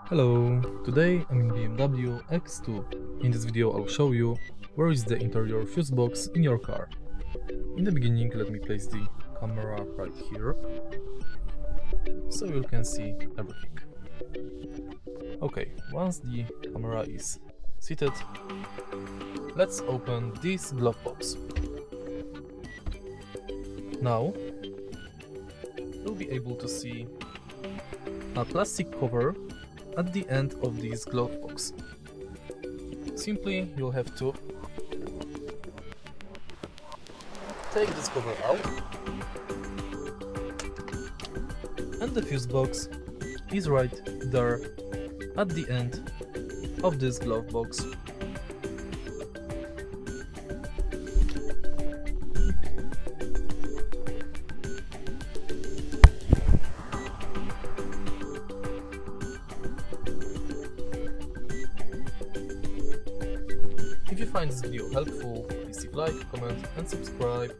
Hello, today I'm in BMW X2. In this video I'll show you where is the interior fuse box in your car. In the beginning let me place the camera right here, so you can see everything. Okay, once the camera is seated, let's open this glove box. Now you'll be able to see a plastic cover at the end of this glove box. Simply you'll have to take this cover out, and the fuse box is right there at the end of this glove box. If you find this video helpful, please leave a like, comment and subscribe.